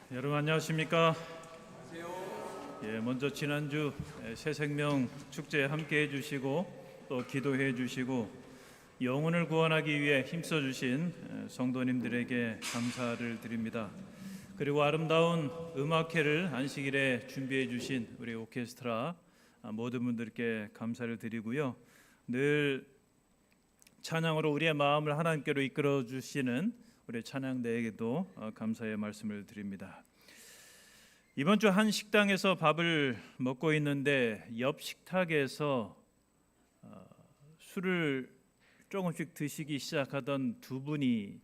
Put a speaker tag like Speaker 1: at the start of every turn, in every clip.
Speaker 1: 여러분 안녕하십니까? 먼저 지난주 새생명 축제에 함께 해주시고 또 기도해 주시고 영혼을 구원하기 위해 힘써 주신 성도님들에게 감사를 드립니다. 그리고 아름다운 음악회를 안식일에 준비해 주신 우리 오케스트라 모든 분들께 감사를 드리고요. 늘 찬양으로 우리의 마음을 하나님께로 이끌어 주시는 우리 찬양대에게도 감사의 말씀을 드립니다. 이번 주 한 식당에서 밥을 먹고 있는데 옆 식탁에서 술을 조금씩 드시기 시작하던 두 분이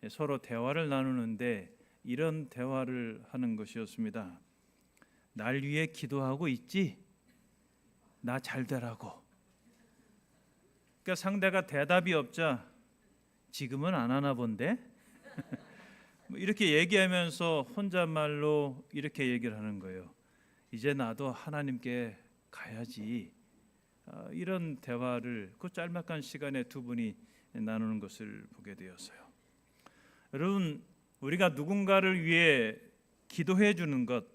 Speaker 1: 서로 대화를 나누는데 이런 대화를 하는 것이었습니다. 날 위해 기도하고 있지? 나 잘 되라고. 그러니까 상대가 대답이 없자 지금은 안 하나 본데? 이렇게 얘기하면서 혼잣말로 이렇게 얘기를 하는 거예요. 이제 나도 하나님께 가야지. 이런 대화를 그 짤막한 시간에 두 분이 나누는 것을 보게 되었어요. 여러분, 우리가 누군가를 위해 기도해 주는 것,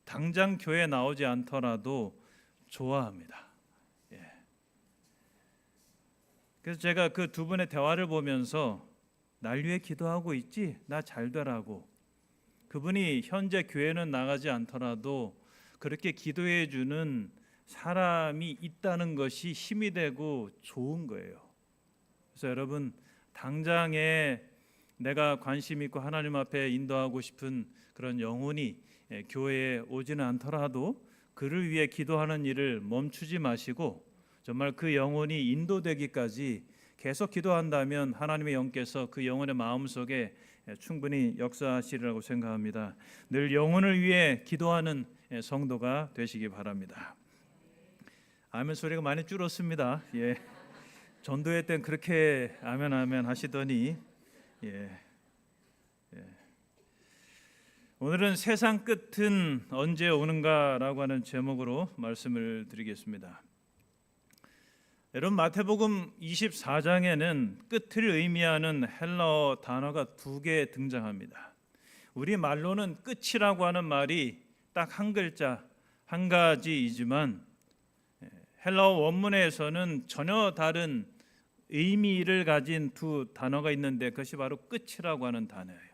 Speaker 1: 당장 교회에 나오지 않더라도 좋아합니다. 그래서 제가 그 두 분의 대화를 보면서 날 위해 기도하고 있지? 나 잘 되라고. 그분이 현재 교회는 나가지 않더라도 그렇게 기도해 주는 사람이 있다는 것이 힘이 되고 좋은 거예요. 그래서 여러분, 당장에 내가 관심 있고 하나님 앞에 인도하고 싶은 그런 영혼이 교회에 오지는 않더라도 그를 위해 기도하는 일을 멈추지 마시고 정말 그 영혼이 인도되기까지 계속 기도한다면 하나님의 영께서 그 영혼의 마음속에 충분히 역사하시리라고 생각합니다. 늘 영혼을 위해 기도하는 성도가 되시기 바랍니다. 아멘 소리가 많이 줄었습니다. 전도회 때 그렇게 아멘 아멘 하시더니 오늘은 세상 끝은 언제 오는가라고 하는 제목으로 말씀을 드리겠습니다. 여러분, 마태복음 24장에는 끝을 의미하는 헬라어 단어가 두 개 등장합니다. 우리 말로는 끝이라고 하는 말이 딱 한 글자, 한 가지이지만 헬라어 원문에서는 전혀 다른 의미를 가진 두 단어가 있는데 그것이 바로 끝이라고 하는 단어예요.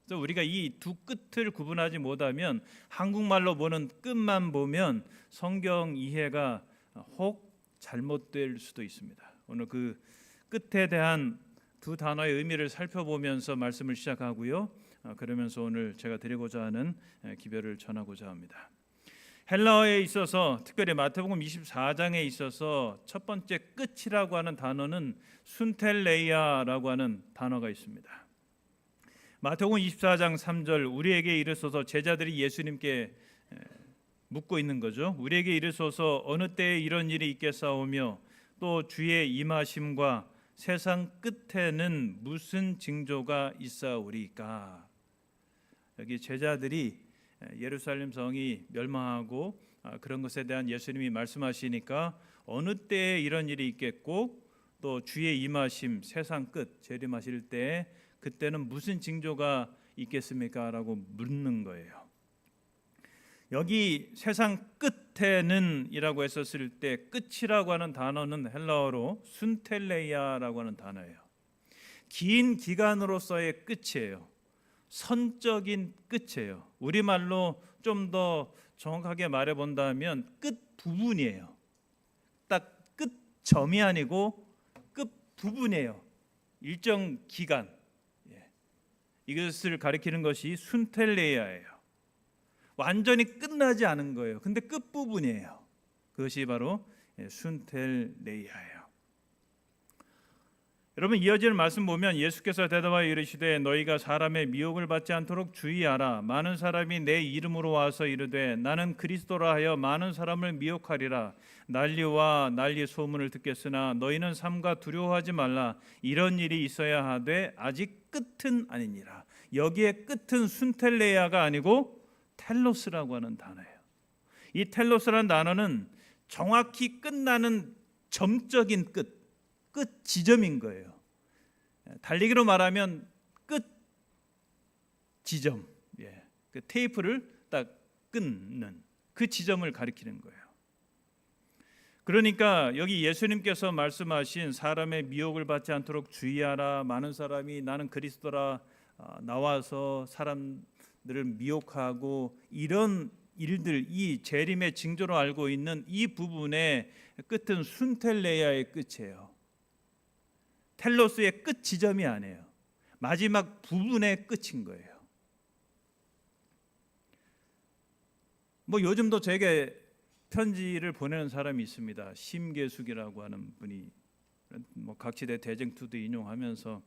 Speaker 1: 그래서 우리가 이 두 끝을 구분하지 못하면 한국말로 보는 끝만 보면 성경 이해가 혹 잘못될 수도 있습니다. 오늘 그 끝에 대한 두 단어의 의미를 살펴보면서 말씀을 시작하고요. 그러면서 오늘 제가 드리고자 하는 기별을 전하고자 합니다. 헬라어에 있어서 특별히 마태복음 24장에 있어서 첫 번째 끝이라고 하는 단어는 순텔레이아라고 하는 단어가 있습니다. 마태복음 24장 3절 우리에게 이르소서 제자들이 예수님께 묻고 있는 거죠. 우리에게 이르소서 어느 때에 이런 일이 있겠사오며 또 주의 임하심과 세상 끝에는 무슨 징조가 있사오리까. 여기 제자들이 예루살렘 성이 멸망하고 그런 것에 대한 예수님이 말씀하시니까 어느 때에 이런 일이 있겠고 또 주의 임하심 세상 끝 재림하실 때 그때는 무슨 징조가 있겠습니까? 라고 묻는 거예요. 여기 세상 끝에는 이라고 했었을 때 끝이라고 하는 단어는 헬라어로 순텔레이아라고 하는 단어예요. 긴 기간으로서의 끝이에요. 선적인 끝이에요. 우리말로 좀 더 정확하게 말해본다면 끝 부분이에요. 딱 끝점이 아니고 끝 부분이에요. 일정 기간. 이것을 가리키는 것이 순텔레이아예요. 완전히 끝나지 않은 거예요. 근데 끝부분이에요. 그것이 바로 순텔레이아예요. 여러분, 이어지는 말씀 보면 예수께서 대답하여 이르시되 너희가 사람의 미혹을 받지 않도록 주의하라. 많은 사람이 내 이름으로 와서 이르되 나는 그리스도라 하여 많은 사람을 미혹하리라. 난리와 난리 소문을 듣겠으나 너희는 삼가 두려워하지 말라. 이런 일이 있어야 하되 아직 끝은 아니니라. 여기에 끝은 순텔레이아가 아니고 텔로스라고 하는 단어예요. 이 텔로스라는 단어는 정확히 끝나는 점적인 끝 지점인 거예요. 달리기로 말하면 끝 지점. 그 테이프를 딱 끊는 그 지점을 가리키는 거예요. 그러니까 여기 예수님께서 말씀하신 사람의 미혹을 받지 않도록 주의하라, 많은 사람이 나는 그리스도라 나와서 사람들을 미혹하고 이런 일들, 이 재림의 징조로 알고 있는 이 부분의 끝은 순텔레야의 끝이에요. 텔로스의 끝 지점이 아니에요. 마지막 부분의 끝인 거예요. 요즘도 제게 편지를 보내는 사람이 있습니다. 심계숙이라고 하는 분이 각지대 대쟁투도 인용하면서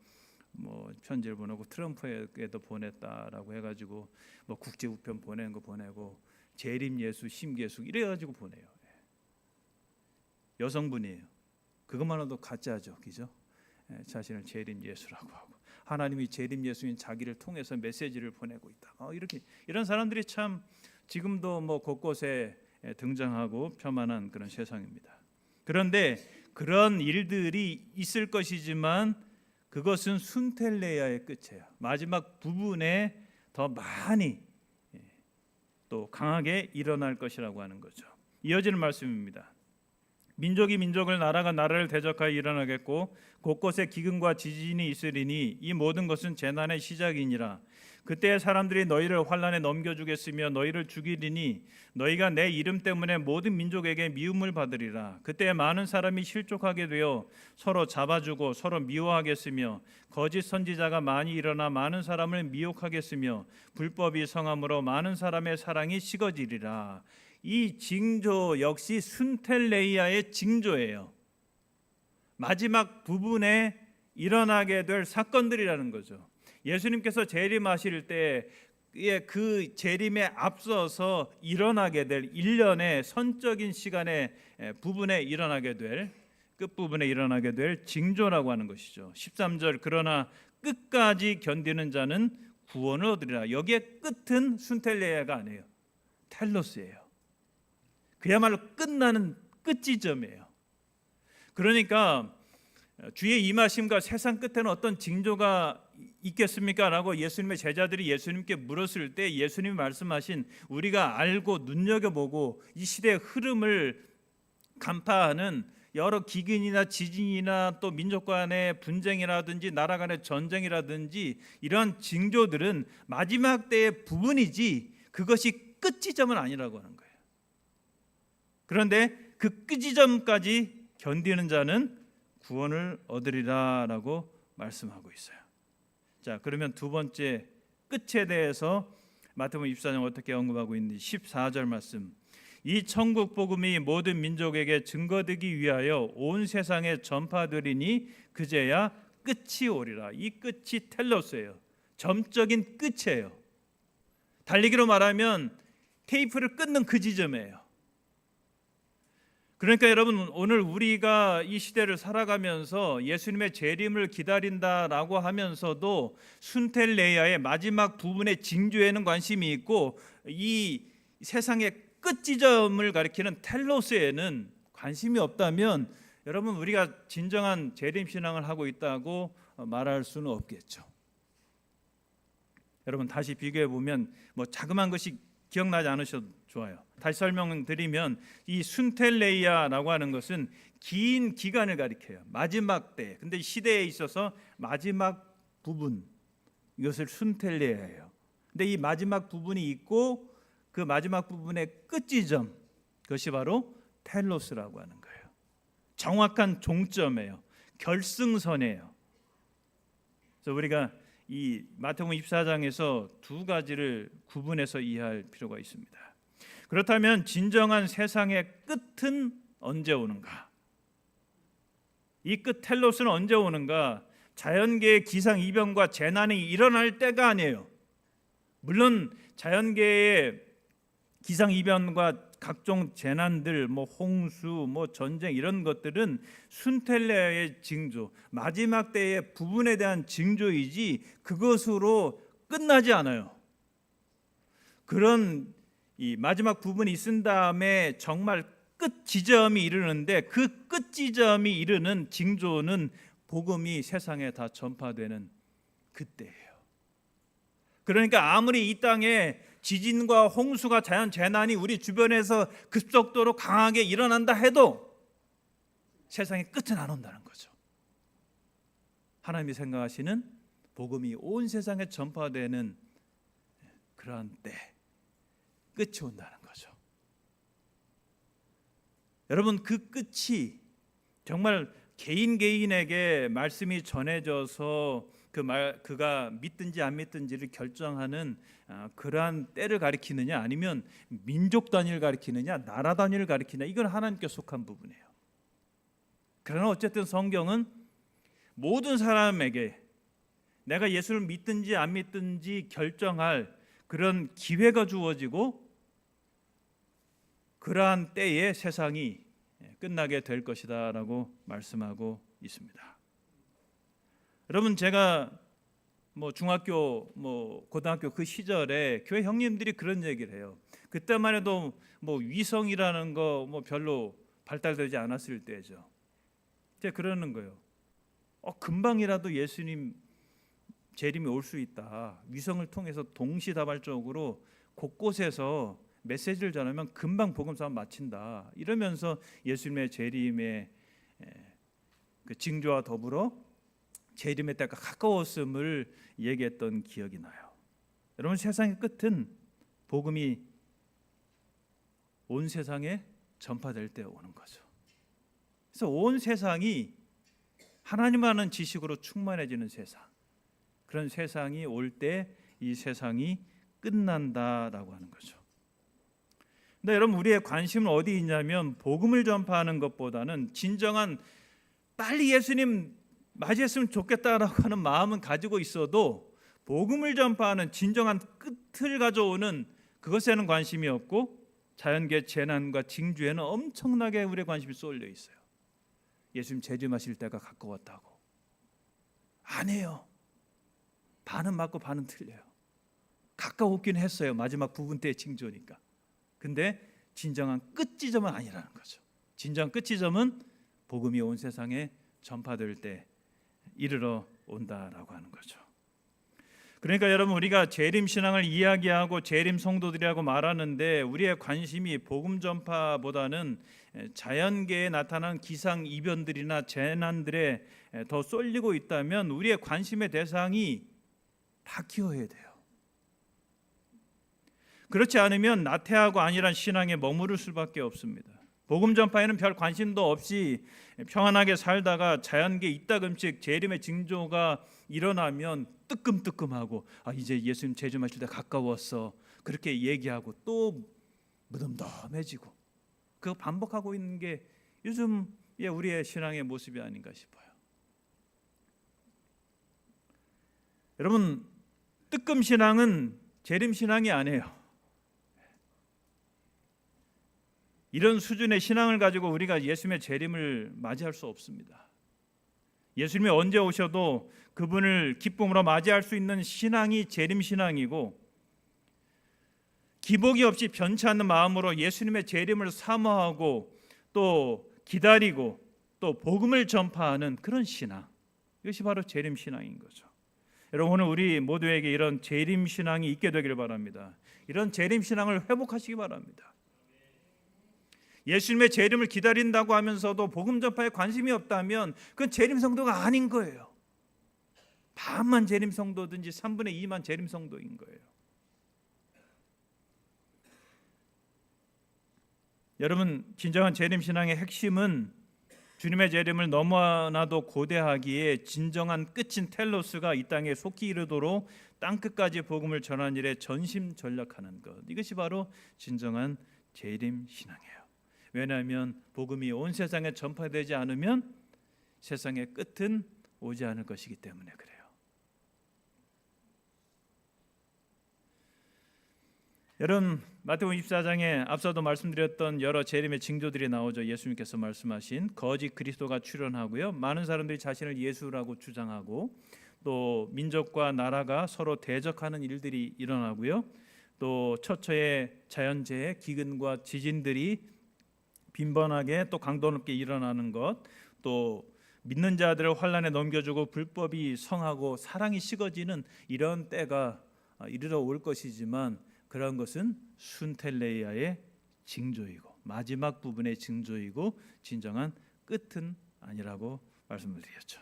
Speaker 1: 편지를 보내고 트럼프에게도 보냈다라고 해가지고 국제 우편 보낸 거 보내고 재림 예수 심계숙 이래가지고 보내요. 여성분이에요. 그것만으로도 가짜죠, 그죠? 자신을 재림 예수라고 하고 하나님이 재림 예수인 자기를 통해서 메시지를 보내고 있다. 이렇게 이런 사람들이 참 지금도 곳곳에 등장하고 폄하한 그런 세상입니다. 그런데 그런 일들이 있을 것이지만 그것은 순텔레야의 끝이에요. 마지막 부분에 더 많이 또 강하게 일어날 것이라고 하는 거죠. 이어지는 말씀입니다. 민족이 민족을 나라가 나라를 대적하여 일어나겠고 곳곳에 기근과 지진이 있으리니 이 모든 것은 재난의 시작이니라. 그때 사람들이 너희를 환난에 넘겨주겠으며 너희를 죽이리니 너희가 내 이름 때문에 모든 민족에게 미움을 받으리라. 그때 많은 사람이 실족하게 되어 서로 잡아주고 서로 미워하겠으며 거짓 선지자가 많이 일어나 많은 사람을 미혹하겠으며 불법이 성함으로 많은 사람의 사랑이 식어지리라. 이 징조 역시 순텔레이아의 징조예요. 마지막 부분에 일어나게 될 사건들이라는 거죠. 예수님께서 재림하실 때 그 재림에 앞서서 일어나게 될 일련의 선적인 시간의 부분에 일어나게 될 끝부분에 일어나게 될 징조라고 하는 것이죠. 13절 그러나 끝까지 견디는 자는 구원을 얻으리라. 여기에 끝은 순텔레야가 아니에요. 텔로스예요. 그야말로 끝나는 끝지점이에요. 그러니까 주의 임하심과 세상 끝에는 어떤 징조가 있겠습니까? 라고 예수님의 제자들이 예수님께 물었을 때 예수님이 말씀하신 우리가 알고 눈여겨보고 이 시대의 흐름을 간파하는 여러 기근이나 지진이나 또 민족 간의 분쟁이라든지 나라 간의 전쟁이라든지 이런 징조들은 마지막 때의 부분이지 그것이 끝지점은 아니라고 하는 거예요. 그런데 그 끝지점까지 견디는 자는 구원을 얻으리라라고 말씀하고 있어요. 자, 그러면 두 번째 끝에 대해서 마태복음 24장 어떻게 언급하고 있는지 14절 말씀. 이 천국 복음이 모든 민족에게 증거되기 위하여 온 세상에 전파되리니 그제야 끝이 오리라. 이 끝이 텔로스예요. 점적인 끝이에요. 달리기로 말하면 테이프를 끊는 그 지점이에요. 그러니까 여러분 오늘 우리가 이 시대를 살아가면서 예수님의 재림을 기다린다라고 하면서도 순텔레야의 마지막 부분의 징조에는 관심이 있고 이 세상의 끝 지점을 가리키는 텔로스에는 관심이 없다면 여러분 우리가 진정한 재림 신앙을 하고 있다고 말할 수는 없겠죠. 여러분 다시 비교해 보면 자그마한 것이 기억나지 않으셔도 좋아요. 다시 설명드리면 이 순텔레이아라고 하는 것은 긴 기간을 가리켜요. 마지막 때. 근데 시대에 있어서 마지막 부분 이것을 순텔레이아예요. 근데 이 마지막 부분이 있고 그 마지막 부분의 끝지점 그것이 바로 텔로스라고 하는 거예요. 정확한 종점이에요. 결승선이에요. 그래서 우리가 이 마태복음 24장에서 두 가지를 구분해서 이해할 필요가 있습니다. 그렇다면 진정한 세상의 끝은 언제 오는가? 이 끝 텔로스는 언제 오는가? 자연계의 기상이변과 재난이 일어날 때가 아니에요. 물론 자연계의 기상이변과 각종 재난들, 홍수, 전쟁 이런 것들은 순텔레의 징조, 마지막 때의 부분에 대한 징조이지 그것으로 끝나지 않아요. 그런 이 마지막 부분이 있은 다음에 정말 끝 지점이 이르는데 그 끝 지점이 이르는 징조는 복음이 세상에 다 전파되는 그때예요. 그러니까 아무리 이 땅에 지진과 홍수가 자연 재난이 우리 주변에서 급속도로 강하게 일어난다 해도 세상의 끝은 안 온다는 거죠. 하나님이 생각하시는 복음이 온 세상에 전파되는 그러한 때 끝이 온다는 거죠. 여러분, 그 끝이 정말 개인에게 말씀이 전해져서 그가 믿든지 안 믿든지를 결정하는 그러한 때를 가리키느냐, 아니면 민족 단위를 가리키느냐, 나라 단위를 가리키느냐, 이건 하나님께 속한 부분이에요. 그러나 어쨌든 성경은 모든 사람에게 내가 예수를 믿든지 안 믿든지 결정할 그런 기회가 주어지고 그러한 때에 세상이 끝나게 될 것이다 라고 말씀하고 있습니다. 여러분, 제가 중학교 고등학교 그 시절에 교회 형님들이 그런 얘기를 해요. 그때만 해도 위성이라는 거 별로 발달되지 않았을 때죠. 제가 그러는 거예요. 금방이라도 예수님 재림이 올 수 있다. 위성을 통해서 동시다발적으로 곳곳에서 메시지를 전하면 금방 복음 사업 마친다. 이러면서 예수님의 재림의 그 징조와 더불어 재림의 때가 가까웠음을 얘기했던 기억이 나요. 여러분, 세상의 끝은 복음이 온 세상에 전파될 때 오는 거죠. 그래서 온 세상이 하나님 아는 지식으로 충만해지는 세상, 그런 세상이 올 때 이 세상이 끝난다라고 하는 거죠. 근데 여러분, 우리의 관심은 어디 있냐면 복음을 전파하는 것보다는 진정한 빨리 예수님 맞이했으면 좋겠다라고 하는 마음은 가지고 있어도 복음을 전파하는 진정한 끝을 가져오는 그것에는 관심이 없고 자연계 재난과 징조에는 엄청나게 우리의 관심이 쏠려 있어요. 예수님 재림하실 때가 가까웠다고. 아니에요. 반은 맞고 반은 틀려요. 가까웠긴 했어요. 마지막 부분 때의 징조니까. 근데 진정한 끝 지점은 아니라는 거죠. 진정한 끝 지점은 복음이 온 세상에 전파될 때 이르러 온다라고 하는 거죠. 그러니까 여러분, 우리가 재림 신앙을 이야기하고 재림 성도들이라고 말하는데 우리의 관심이 복음 전파보다는 자연계에 나타난 기상 이변들이나 재난들에 더 쏠리고 있다면 우리의 관심의 대상이 바뀌어야 돼요. 그렇지 않으면 나태하고 안일한 신앙에 머무를 수밖에 없습니다. 복음 전파에는 별 관심도 없이 평안하게 살다가 자연계 이따금씩 재림의 징조가 일어나면 뜨끔뜨끔하고 이제 예수님 재림하실 때 가까웠어, 그렇게 얘기하고 또 무덤덤해지고 그거 반복하고 있는 게 요즘의 우리의 신앙의 모습이 아닌가 싶어요. 여러분, 뜨끔 신앙은 재림 신앙이 아니에요. 이런 수준의 신앙을 가지고 우리가 예수님의 재림을 맞이할 수 없습니다. 예수님이 언제 오셔도 그분을 기쁨으로 맞이할 수 있는 신앙이 재림 신앙이고, 기복이 없이 변치 않는 마음으로 예수님의 재림을 사모하고 또 기다리고 또 복음을 전파하는 그런 신앙, 이것이 바로 재림 신앙인 거죠. 여러분, 오늘 우리 모두에게 이런 재림 신앙이 있게 되기를 바랍니다. 이런 재림 신앙을 회복하시기 바랍니다. 예수님의 재림을 기다린다고 하면서도 복음 전파에 관심이 없다면 그건 재림 성도가 아닌 거예요. 반만 재림 성도든지 3분의 2만 재림 성도인 거예요. 여러분, 진정한 재림 신앙의 핵심은 주님의 재림을 너무나도 고대하기에 진정한 끝인 텔로스가 이 땅에 속히 이르도록 땅끝까지 복음을 전하는 일에 전심전력하는 것, 이것이 바로 진정한 재림 신앙이에요. 왜냐하면 복음이 온 세상에 전파되지 않으면 세상의 끝은 오지 않을 것이기 때문에 그래요. 여러분, 마태복음 24장에 앞서도 말씀드렸던 여러 재림의 징조들이 나오죠. 예수님께서 말씀하신 거짓 그리스도가 출현하고요, 많은 사람들이 자신을 예수라고 주장하고 또 민족과 나라가 서로 대적하는 일들이 일어나고요, 또 처처의 자연재해, 기근과 지진들이 빈번하게 또 강도 높게 일어나는 것, 또 믿는 자들을 환난에 넘겨주고 불법이 성하고 사랑이 식어지는 이런 때가 이르러 올 것이지만 그런 것은 순텔레이아의 징조이고 마지막 부분의 징조이고 진정한 끝은 아니라고 말씀을 드렸죠.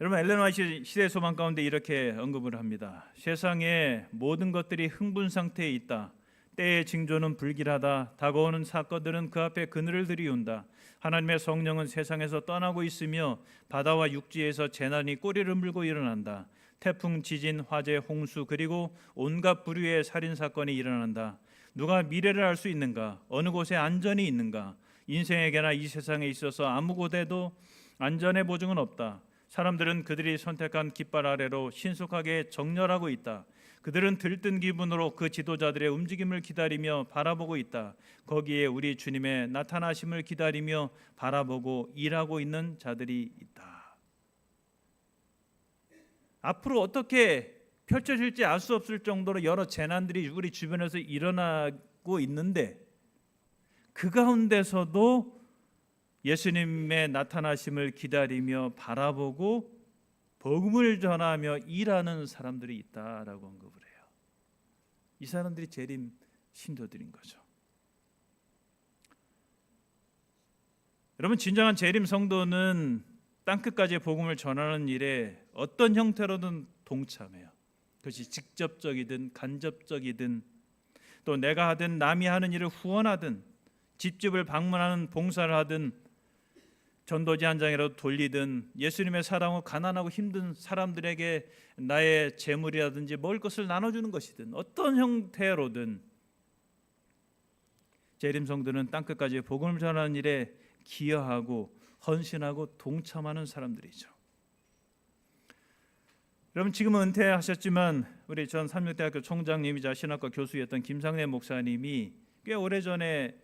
Speaker 1: 여러분, 엘렌 화이트 시대 소망 가운데 이렇게 언급을 합니다. 세상의 모든 것들이 흥분 상태에 있다. 때의 징조는 불길하다. 다가오는 사건들은 그 앞에 그늘을 들이운다. 하나님의 성령은 세상에서 떠나고 있으며 바다와 육지에서 재난이 꼬리를 물고 일어난다. 태풍, 지진, 화재, 홍수 그리고 온갖 부류의 살인 사건이 일어난다. 누가 미래를 알 수 있는가? 어느 곳에 안전이 있는가? 인생에게나 이 세상에 있어서 아무 곳에도 안전의 보증은 없다. 사람들은 그들이 선택한 깃발 아래로 신속하게 정렬하고 있다. 그들은 들뜬 기분으로 그 지도자들의 움직임을 기다리며 바라보고 있다. 거기에 우리 주님의 나타나심을 기다리며 바라보고 일하고 있는 자들이 있다. 앞으로 어떻게 펼쳐질지 알 수 없을 정도로 여러 재난들이 우리 주변에서 일어나고 있는데 그 가운데서도 예수님의 나타나심을 기다리며 바라보고 복음을 전하며 일하는 사람들이 있다라고 언급을 해요. 이 사람들이 재림 신도들인 거죠. 여러분, 진정한 재림 성도는 땅끝까지 복음을 전하는 일에 어떤 형태로든 동참해요. 그것이 직접적이든 간접적이든 또 내가 하든 남이 하는 일을 후원하든 집집을 방문하는 봉사를 하든 전도지 한 장이라도 돌리든 예수님의 사랑으로 가난하고 힘든 사람들에게 나의 재물이라든지 먹을 것을 나눠주는 것이든 어떤 형태로든 재림 성도는 땅끝까지 복음을 전하는 일에 기여하고 헌신하고 동참하는 사람들이죠. 여러분, 지금은 은퇴하셨지만 우리 전 삼육대학교 총장님이자 신학과 교수였던 김상래 목사님이 꽤 오래전에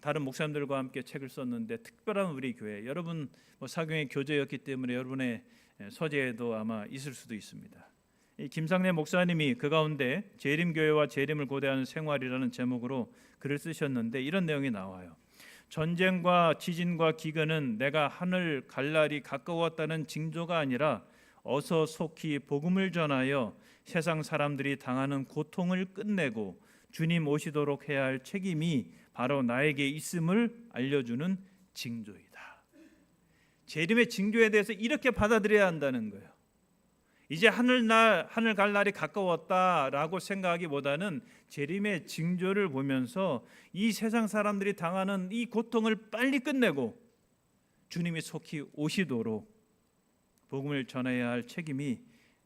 Speaker 1: 다른 목사님들과 함께 책을 썼는데 특별한 우리 교회, 여러분 사경의 교재였기 때문에 여러분의 서재에도 아마 있을 수도 있습니다. 이 김상래 목사님이 그 가운데 재림교회와 재림을 고대하는 생활이라는 제목으로 글을 쓰셨는데 이런 내용이 나와요. 전쟁과 지진과 기근은 내가 하늘 갈 날이 가까웠다는 징조가 아니라 어서 속히 복음을 전하여 세상 사람들이 당하는 고통을 끝내고 주님 오시도록 해야 할 책임이 바로 나에게 있음을 알려주는 징조이다. 재림의 징조에 대해서 이렇게 받아들여야 한다는 거예요. 이제 하늘 갈 날이 가까웠다라고 생각하기보다는 재림의 징조를 보면서 이 세상 사람들이 당하는 이 고통을 빨리 끝내고 주님이 속히 오시도록 복음을 전해야 할 책임이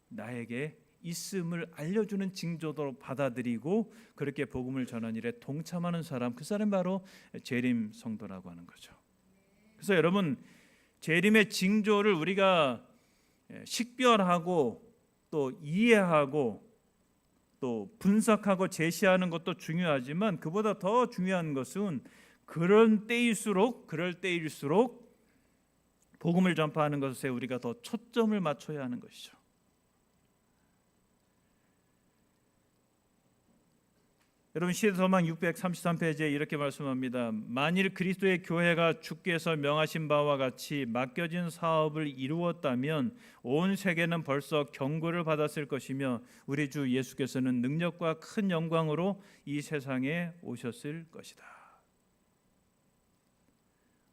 Speaker 1: 나에게 있음을 알려주는 징조로 받아들이고 그렇게 복음을 전하는 일에 동참하는 사람, 그 사람이 바로 재림 성도라고 하는 거죠. 그래서 여러분, 재림의 징조를 우리가 식별하고 또 이해하고 또 분석하고 제시하는 것도 중요하지만 그보다 더 중요한 것은 그럴 때일수록 복음을 전파하는 것에 우리가 더 초점을 맞춰야 하는 것이죠. 여러분, 시대서망 633페이지에 이렇게 말씀합니다. 만일 그리스도의 교회가 주께서 명하신 바와 같이 맡겨진 사업을 이루었다면 온 세계는 벌써 경고를 받았을 것이며 우리 주 예수께서는 능력과 큰 영광으로 이 세상에 오셨을 것이다.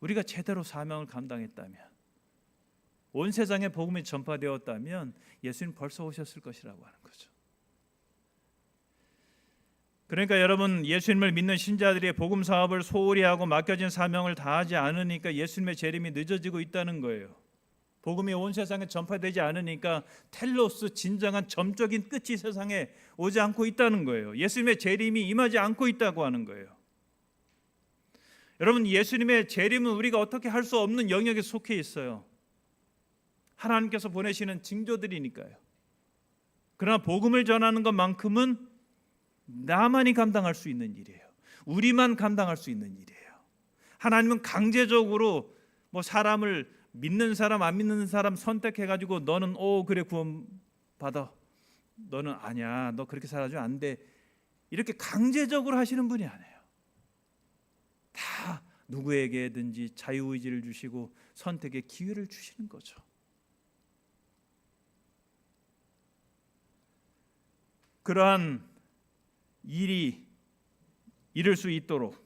Speaker 1: 우리가 제대로 사명을 감당했다면, 온 세상에 복음이 전파되었다면 예수님 벌써 오셨을 것이라고 하는 거죠. 그러니까 여러분, 예수님을 믿는 신자들이 복음 사업을 소홀히 하고 맡겨진 사명을 다하지 않으니까 예수님의 재림이 늦어지고 있다는 거예요. 복음이 온 세상에 전파되지 않으니까 텔로스, 진정한 점적인 끝이 세상에 오지 않고 있다는 거예요. 예수님의 재림이 임하지 않고 있다고 하는 거예요. 여러분, 예수님의 재림은 우리가 어떻게 할 수 없는 영역에 속해 있어요. 하나님께서 보내시는 징조들이니까요. 그러나 복음을 전하는 것만큼은 나만이 감당할 수 있는 일이에요. 우리만 감당할 수 있는 일이에요. 하나님은 강제적으로 사람을 믿는 사람 안 믿는 사람 선택해가지고 너는 그래 구원 받아, 너는 아니야, 너 그렇게 살아주면 안 돼, 이렇게 강제적으로 하시는 분이 아니에요. 다 누구에게든지 자유의지를 주시고 선택의 기회를 주시는 거죠. 그러한 일이 이룰 수 있도록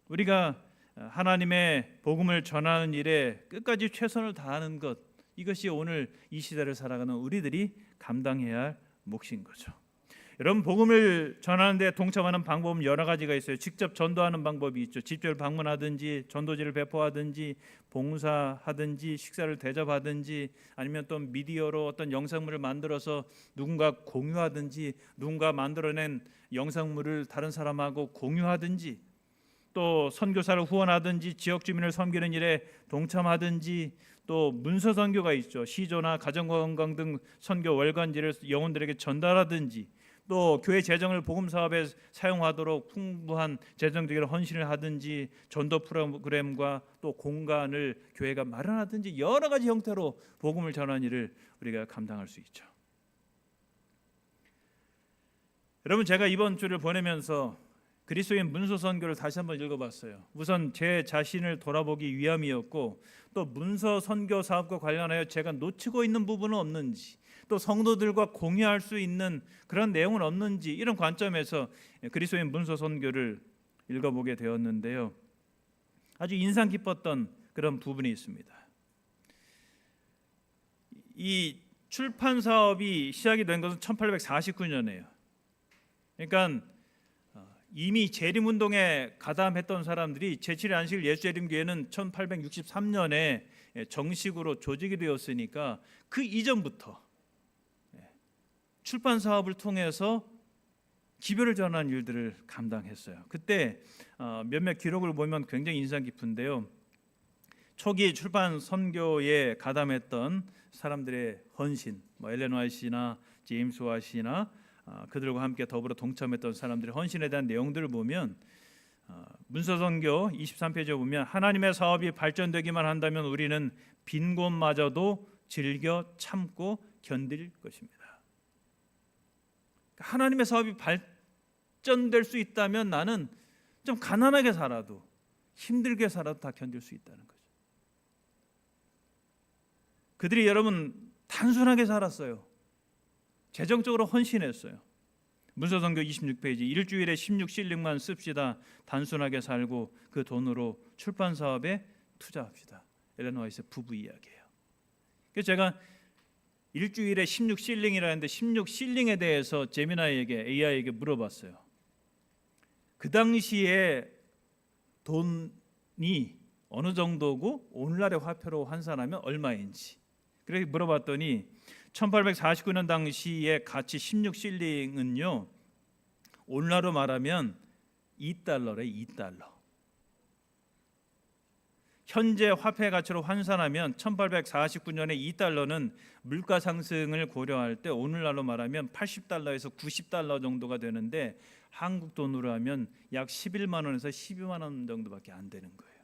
Speaker 1: 우리가 하나님의 복음을 전하는 일에 끝까지 최선을 다하는 것, 이것이 오늘 이 시대를 살아가는 우리들이 감당해야 할 몫인 거죠. 여러분, 복음을 전하는데 동참하는 방법은 여러 가지가 있어요. 직접 전도하는 방법이 있죠. 집들 방문하든지 전도지를 배포하든지 봉사하든지 식사를 대접하든지 아니면 또 미디어로 어떤 영상물을 만들어서 누군가 공유하든지 누군가 만들어낸 영상물을 다른 사람하고 공유하든지 또 선교사를 후원하든지 지역 주민을 섬기는 일에 동참하든지 또 문서 선교가 있죠. 시조나 가정건강 등 선교 월간지를 영혼들에게 전달하든지 또 교회 재정을 복음 사업에 사용하도록 풍부한 재정적인 헌신을 하든지 전도 프로그램과 또 공간을 교회가 마련하든지 여러 가지 형태로 복음을 전하는 일을 우리가 감당할 수 있죠. 여러분, 제가 이번 주를 보내면서 그리스도인 문서 선교를 다시 한번 읽어봤어요. 우선 제 자신을 돌아보기 위함이었고 또 문서 선교 사업과 관련하여 제가 놓치고 있는 부분은 없는지 또 성도들과 공유할 수 있는 그런 내용은 없는지 이런 관점에서 그리스도인 문서 선교를 읽어보게 되었는데요. 아주 인상 깊었던 그런 부분이 있습니다. 이 출판 사업이 시작이 된 것은 1849년이에요. 그러니까 이미 재림운동에 가담했던 사람들이 제7일 안식일 예수재림교회는 1863년에 정식으로 조직이 되었으니까 그 이전부터 출판 사업을 통해서 기별을 전하는 일들을 감당했어요. 그때 몇몇 기록을 보면 굉장히 인상 깊은데요. 초기 출판 선교에 가담했던 사람들의 헌신, 엘렌 화이트나 제임스 화이트나 그들과 함께 더불어 동참했던 사람들의 헌신에 대한 내용들을 보면 문서선교 23페이지에 보면 하나님의 사업이 발전되기만 한다면 우리는 빈곤마저도 즐겨 참고 견딜 것입니다. 하나님의 사업이 발전될 수 있다면 나는 좀 가난하게 살아도 힘들게 살아도 다 견딜 수 있다는 거죠. 그들이 여러분 단순하게 살았어요. 재정적으로 헌신했어요. 문서선교 26페이지 일주일에 16실링만 씁시다. 단순하게 살고 그 돈으로 출판 사업에 투자합시다. 엘렌 화이트 부부 이야기예요. 그래서 제가 일주일에 16실링이라는데 16실링에 대해서 제미나이에게 AI에게 물어봤어요. 그 당시에 돈이 어느 정도고 오늘날의 화폐로 환산하면 얼마인지 그렇게 물어봤더니 1849년 당시의 가치 16실링은요 오늘날로 말하면 2달러래. 2달러. 현재 화폐 가치로 환산하면 1849년에 2달러는 물가 상승을 고려할 때 오늘날로 말하면 80달러에서 90달러 정도가 되는데 한국 돈으로 하면 약 11만 원에서 12만 원 정도밖에 안 되는 거예요.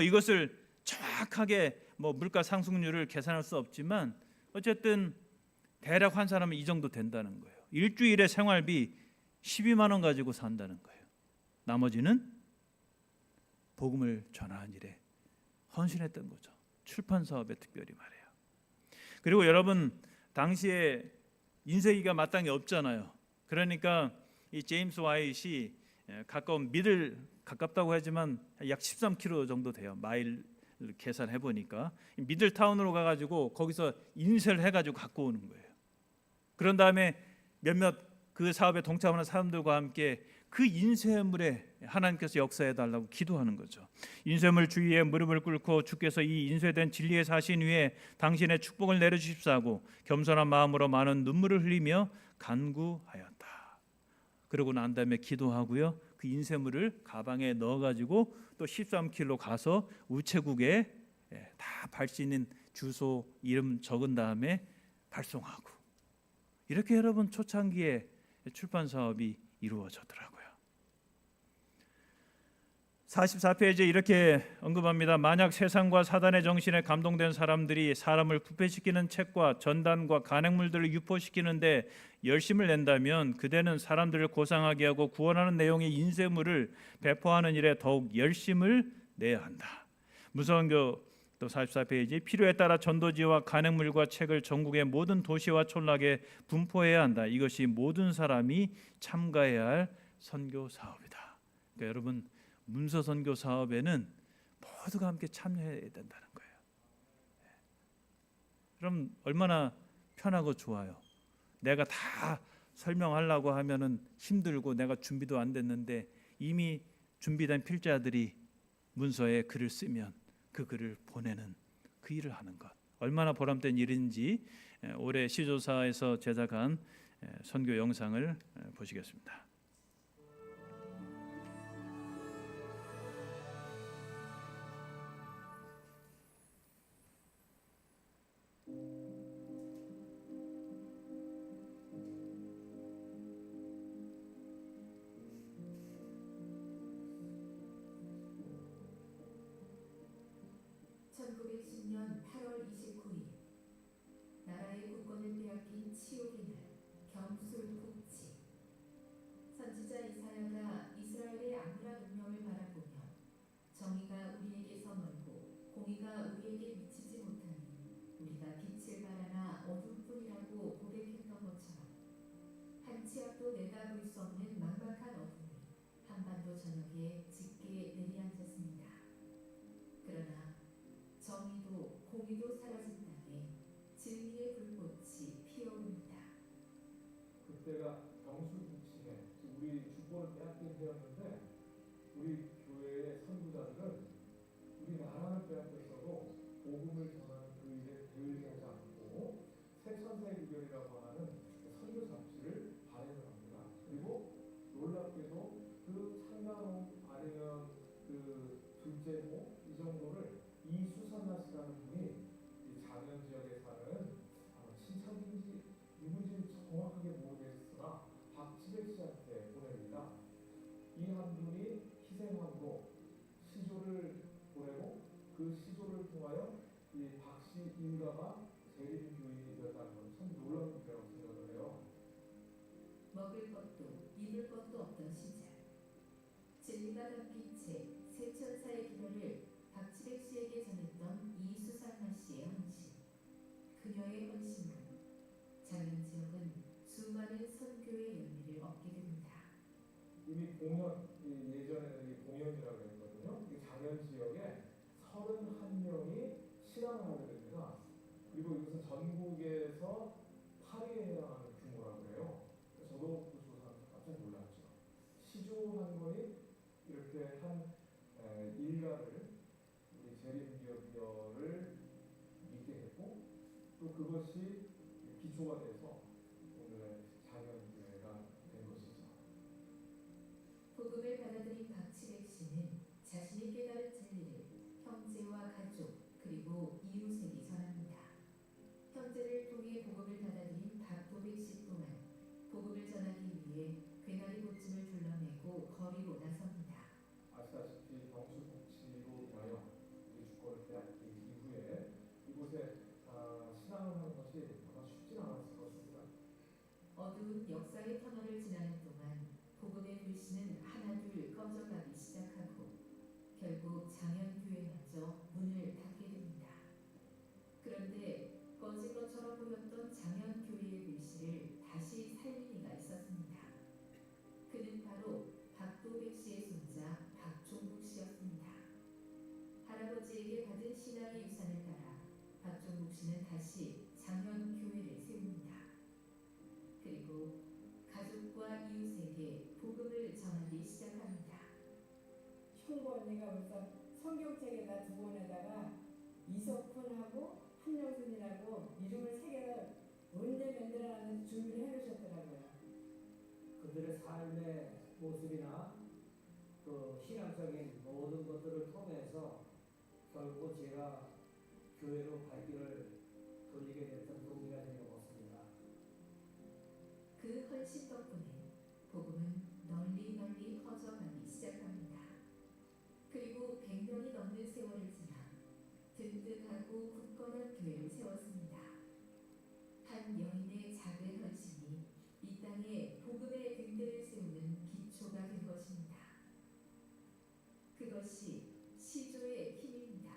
Speaker 1: 이것을 정확하게 물가 상승률을 계산할 수 없지만 어쨌든 대략 환산하면 이 정도 된다는 거예요. 일주일의 생활비 12만 원 가지고 산다는 거예요. 나머지는 복음을 전하는 일에 헌신했던 거죠. 출판 사업에 특별히 말해요. 그리고 여러분 당시에 인쇄기가 마땅히 없잖아요. 그러니까 이 제임스 화이트이 가까운 가깝다고 하지만 약 13km 정도 돼요. 마일 계산해 보니까 미들타운으로 가가지고 거기서 인쇄를 해가지고 갖고 오는 거예요. 그런 다음에 몇몇 그 사업에 동참하는 사람들과 함께 그 인쇄물에 하나님께서 역사해 달라고 기도하는 거죠. 인쇄물 주위에 무릎을 꿇고 주께서 이 인쇄된 진리의 사신 위에 당신의 축복을 내려주십사 하고 겸손한 마음으로 많은 눈물을 흘리며 간구하였다. 그러고 난 다음에 기도하고요. 그 인쇄물을 가방에 넣어가지고 또 13km 가서 우체국에 다 발 수 있는 주소 이름 적은 다음에 발송하고 이렇게 여러분 초창기에 출판 사업이 이루어졌더라고요. 44페이지에 이렇게 언급합니다. 만약 세상과 사단의 정신에 감동된 사람들이 사람을 부패시키는 책과 전단과 간행물들을 유포시키는데 열심을 낸다면 그대는 사람들을 고상하게 하고 구원하는 내용의 인쇄물을 배포하는 일에 더욱 열심을 내야 한다. 문서선교 또 44페이지 필요에 따라 전도지와 간행물과 책을 전국의 모든 도시와 촌락에 분포해야 한다. 이것이 모든 사람이 참가해야 할 선교 사업이다. 그러니까 여러분 문서 선교 사업에는 모두가 함께 참여해야 된다는 거예요. 그럼 얼마나 편하고 좋아요. 내가 다 설명하려고 하면은 힘들고 내가 준비도 안 됐는데 이미 준비된 필자들이 문서에 글을 쓰면 그 글을 보내는 그 일을 하는 것 얼마나 보람된 일인지 올해 시조사에서 제작한 선교 영상을 보시겠습니다.
Speaker 2: 나라의 국권을 빼앗긴 치욕의 날, 경술국치. 선지자 이사야가 이스라엘의 암울한 운명을 바라보며 정의가 우리에게서 멀고 공의가 우리에게 미치지 못하니 우리가 빛을 바라나 어둠뿐이라고 고백했던 것처럼 한 치 앞도 내다볼 수 없는 막막한 어둠이 한반도 전역에 짙게 내리앉았습니다. 그러나 정의도 공의도 사라진 땅에 진리의 불꽃이 피어오릅니다.
Speaker 3: 그때가 경술국치해 우리 주권을 빼앗긴 해였는데 우리 교회의 선구자들은 우리 나라를 빼앗겼어도 복음을 전하는 그 일에 게을리하지 않고 새 천사의 구별이라고 하는 선교 잡지를 발행을 합니다. 그리고 놀랍게도 그 창간홍 아니면 그 둘째호 이 정도를 이수산나 씨라는 분이 이 장현 지역에 사는 친척인지 누군지 정확하게 모르겠으나 박지백 씨한테 보냅니다. 이 한 분이 희생함으로 시조를 보내고 그 시조를 통하여 이 박씨 일가가 재림 교인이 되었다는 건 참 놀라운 일이라고 생각을 해요.
Speaker 2: 먹을 것도 입을 것도 없던 시절, 진리가 담긴 채 새 천사의 기별을 박지백 씨에게 전했던 이수산나 씨의 헌신. 그녀의 헌신으로 장현 지역은 수많은 선교의 열매를 얻게 됩니다.
Speaker 3: 이미 공연, 예전에는 이 공연이라고 했거든요. 이 장현 지역에 31명이 신앙을 하게 됩니다. 그리고 이것은 전국에서 8위에 해당하는 규모라고 해요. 저도 그 조사하면서 깜짝 놀랐죠. 시조한 거니 이렇게 한 일가를 우리 재림기업을 믿게 했고 또 그것이 기초가 돼서 오늘의 장현교회가 된 것이죠.
Speaker 2: 복음을 받아들인 박지백 씨는 자신이 깨달은 진리를 형제와 가족 그리고 이웃에게 전합니다. 형제를 통해 복음을 받아들인 박도백 씨 또한 복음을 전하기 위해 괴나리 보침을 둘러매고 거리로 나섭니다.
Speaker 3: 아시다시피 경술국치로 인하여 우리 주권을 빼앗긴 이후에 이곳에 신앙을 하는 것이 아마 쉽지 않았을 것입니다.
Speaker 2: 어두운 역사의 터널을 지나는 동안 복음의 불씨는 하나둘 꺼져가기 시작하고 결국 장현교회마저 문을 닫게 됩니다. 그런데 꺼진 것처럼 보였던 장현교회의 불씨를 다시 살린 이가 있었습니다. 그는 바로 박도백 씨의 손자 박종국 씨였습니다. 할아버지에게 받은 신앙의 유산을 따라 박종국 씨는 다시 장현교회를 세웁니다. 그리고 가족과 이웃에게 복음을 전하기 시작합니다.
Speaker 4: 형부 언니가 벌써 성경책에다 두 권에다가 이석훈하고 한영순이라고 이름을 새겨서 언제 만들어놨는지 준비를 해놓으셨더라고요.
Speaker 5: 그들의 삶의 모습이나 그 신앙적인 모든 것들을 통해서 결국 제가 교회로 발길을 돌리게 됐던 동기가 된 것 같습니다.
Speaker 2: 그 헌신 덕분에 복음은 널리 퍼져가기 시작합니다. 그리고 100년이 넘는 세월을 지나 든든하고 굳건한 교회를 세웠습니다. 한 여인의 작은 헌신이 이 땅에 복음의 등대를 세우는 기초가 된 것입니다. 그것이 시조의 힘입니다.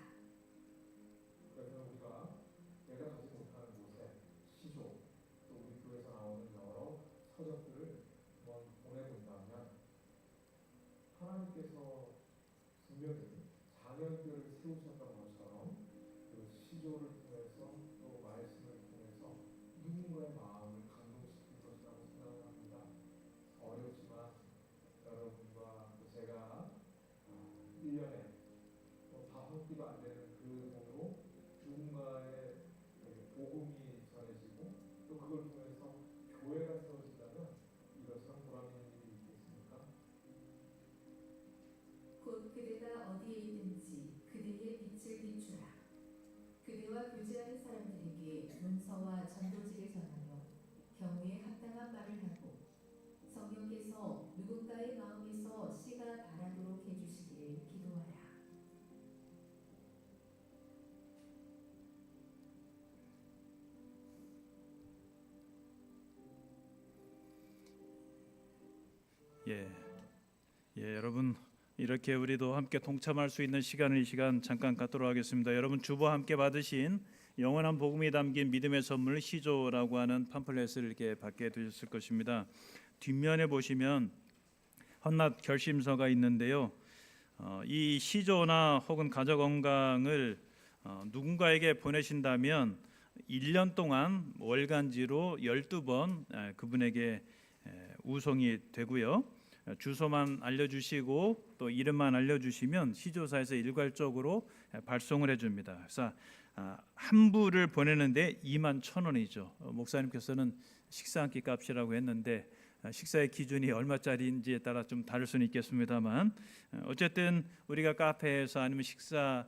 Speaker 2: 시와 전도지를 전하며 경우에 합당한 말을 하고 성령께서 누군가의 마음에서 시가 바라도록 해주시기를 기도하라.
Speaker 1: 여러분 이렇게 우리도 함께 동참할 수 있는 시간을 이 시간 잠깐 갖도록 하겠습니다. 여러분 주보와 함께 받으신 영원한 복음이 담긴 믿음의 선물 시조라고 하는 팜플렛을 이렇게 받게 되셨을 것입니다. 뒷면에 보시면 헌납 결심서가 있는데요. 이 시조나 혹은 가족 건강을 누군가에게 보내신다면 1년 동안 월간지로 12번 그분에게 우송이 되고요. 주소만 알려주시고 또 이름만 알려주시면 시조사에서 일괄적으로 발송을 해줍니다. 그래서 한 부를 보내는데 21,000원이죠. 목사님께서는 식사 한 끼 값이라고 했는데 식사의 기준이 얼마짜리인지에 따라 좀 다를 수는 있겠습니다만 어쨌든 우리가 카페에서 아니면 식사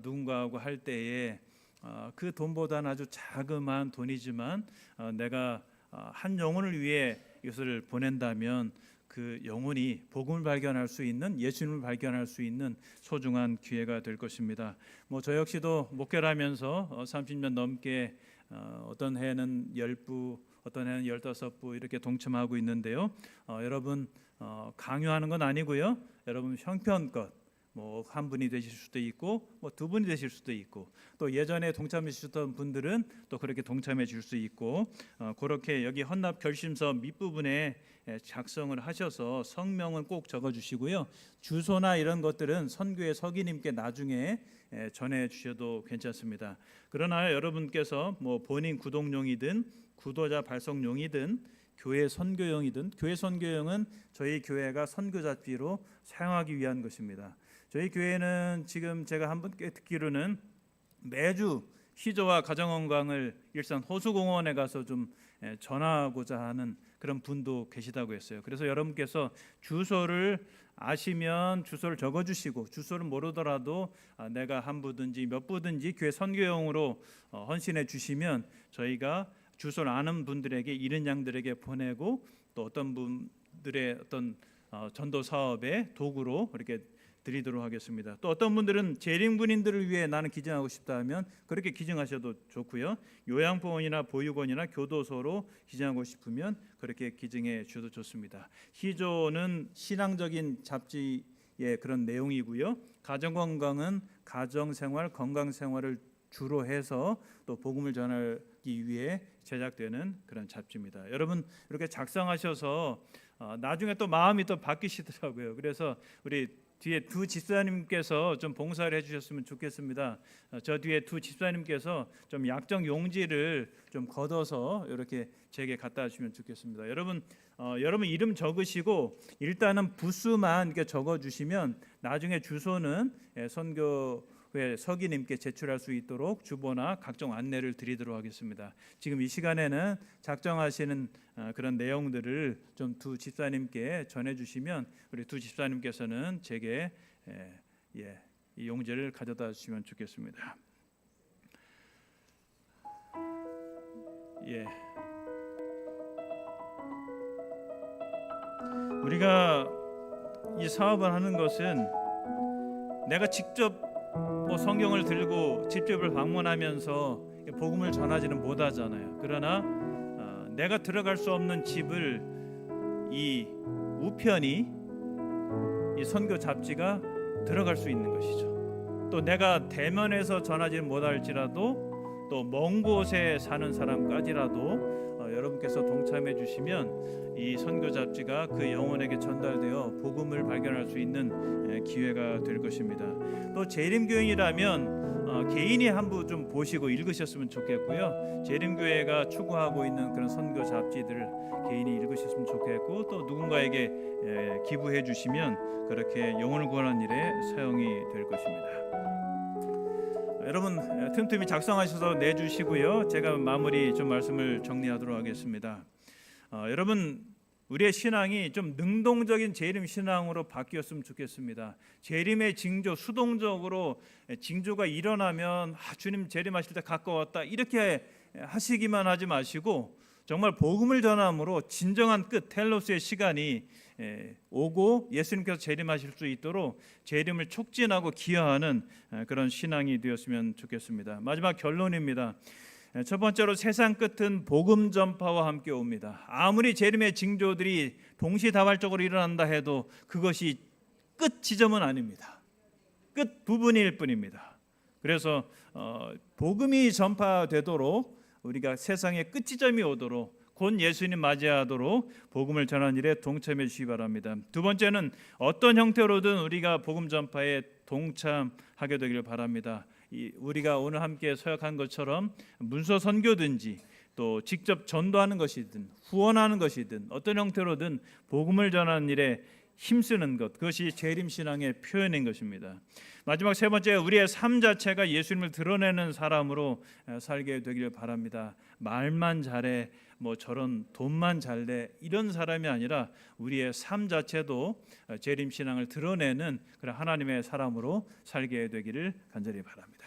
Speaker 1: 누군가하고 할 때에 그 돈보다는 아주 자그마한 돈이지만 내가 한 영혼을 위해 이것을 보낸다면 그 영혼이 복음을 발견할 수 있는, 예수님을 발견할 수 있는 소중한 기회가 될 것입니다. 저 역시도 목회를 하면서 30년 넘게 어떤 해는 10부, 어떤 해는 15부 이렇게 동참하고 있는데요. 여러분 강요하는 건 아니고요. 여러분 형편껏 한 분이 되실 수도 있고 두 분이 되실 수도 있고 또 예전에 동참해 주셨던 분들은 또 그렇게 동참해 줄 수 있고 그렇게 여기 헌납 결심서 밑부분에 작성을 하셔서 성명은 꼭 적어 주시고요. 주소나 이런 것들은 선교회 서기님께 나중에 전해 주셔도 괜찮습니다. 그러나 여러분께서 본인 구독용이든 구도자 발송용이든 교회 선교용이든 교회 선교용은 저희 교회가 선교 잡지로 사용하기 위한 것입니다. 저희 교회는 지금 제가 한 분께 듣기로는 매주 시조와 가정건강을 일산 호수공원에 가서 좀 전하고자 하는 그런 분도 계시다고 했어요. 그래서 여러분께서 주소를 아시면 주소를 적어주시고 주소를 모르더라도 내가 한 부든지 몇 부든지 교회 선교용으로 헌신해 주시면 저희가 주소를 아는 분들에게 이른 양들에게 보내고 또 어떤 분들의 어떤 전도 사업의 도구로 이렇게 드리도록 하겠습니다. 또 어떤 분들은 재림 군인들을 위해 나는 기증하고 싶다 하면 그렇게 기증하셔도 좋고요. 요양보원이나 보육원이나 교도소로 기증하고 싶으면 그렇게 기증해 주셔도 좋습니다. 시조는 신앙적인 잡지의 그런 내용이고요. 가정건강은 가정생활, 건강생활을 주로 해서 또 복음을 전하기 위해 제작되는 그런 잡지입니다. 여러분 이렇게 작성하셔서 나중에 또 마음이 또 바뀌시더라고요. 그래서 우리 뒤에 두 집사님께서 좀 봉사를 해주셨으면 좋겠습니다. 저 뒤에 두 집사님께서 좀 약정 용지를 좀 걷어서 이렇게 제게 갖다 주시면 좋겠습니다. 여러분 이름 적으시고 일단은 부수만 이렇게 적어주시면 나중에 주소는 선교회 서기님께 제출할 수 있도록 주보나 각종 안내를 드리도록 하겠습니다. 지금 이 시간에는 작정하시는 그런 내용들을 좀 두 집사님께 전해주시면 우리 두 집사님께서는 제게 이 용지를 가져다 주시면 좋겠습니다. 우리가 이 사업을 하는 것은 내가 직접 성경을 들고 집집을 방문하면서 복음을 전하지는 못하잖아요. 그러나 내가 들어갈 수 없는 집을 이 우편이 이 선교 잡지가 들어갈 수 있는 것이죠. 또 내가 대면에서 전하지는 못할지라도 또 먼 곳에 사는 사람까지라도 여러분께서 동참해 주시면 이 선교 잡지가 그 영혼에게 전달되어 복음을 발견할 수 있는 기회가 될 것입니다. 또 재림교인이라면 개인이 한 부 좀 보시고 읽으셨으면 좋겠고요. 재림교회가 추구하고 있는 그런 선교 잡지들을 개인이 읽으셨으면 좋겠고 또 누군가에게 기부해 주시면 그렇게 영혼을 구하는 일에 사용이 될 것입니다. 여러분 틈틈이 작성하셔서 내주시고요. 제가 마무리 좀 말씀을 정리하도록 하겠습니다. 여러분 우리의 신앙이 좀 능동적인 재림 신앙으로 바뀌었으면 좋겠습니다. 재림의 징조, 수동적으로 징조가 일어나면 주님 재림하실 때 가까웠다 이렇게 하시기만 하지 마시고 정말 복음을 전함으로 진정한 끝 텔로스의 시간이 오고 예수님께서 재림하실 수 있도록 재림을 촉진하고 기여하는 그런 신앙이 되었으면 좋겠습니다. 마지막 결론입니다. 첫 번째로 세상 끝은 복음 전파와 함께 옵니다. 아무리 재림의 징조들이 동시다발적으로 일어난다 해도 그것이 끝 지점은 아닙니다. 끝 부분일 뿐입니다. 그래서 복음이 전파되도록 우리가 세상의 끝 지점이 오도록 곧 예수님 맞이하도록 복음을 전하는 일에 동참해 주시기 바랍니다. 두 번째는 어떤 형태로든 우리가 복음 전파에 동참하게 되기를 바랍니다. 우리가 오늘 함께 서약한 것처럼 문서 선교든지 또 직접 전도하는 것이든 후원하는 것이든 어떤 형태로든 복음을 전하는 일에 힘쓰는 것, 그것이 재림신앙의 표현인 것입니다. 마지막 세 번째, 우리의 삶 자체가 예수님을 드러내는 사람으로 살게 되기를 바랍니다. 말만 잘해, 저런 돈만 잘내 이런 사람이 아니라 우리의 삶 자체도 재림신앙을 드러내는 그런 하나님의 사람으로 살게 되기를 간절히 바랍니다.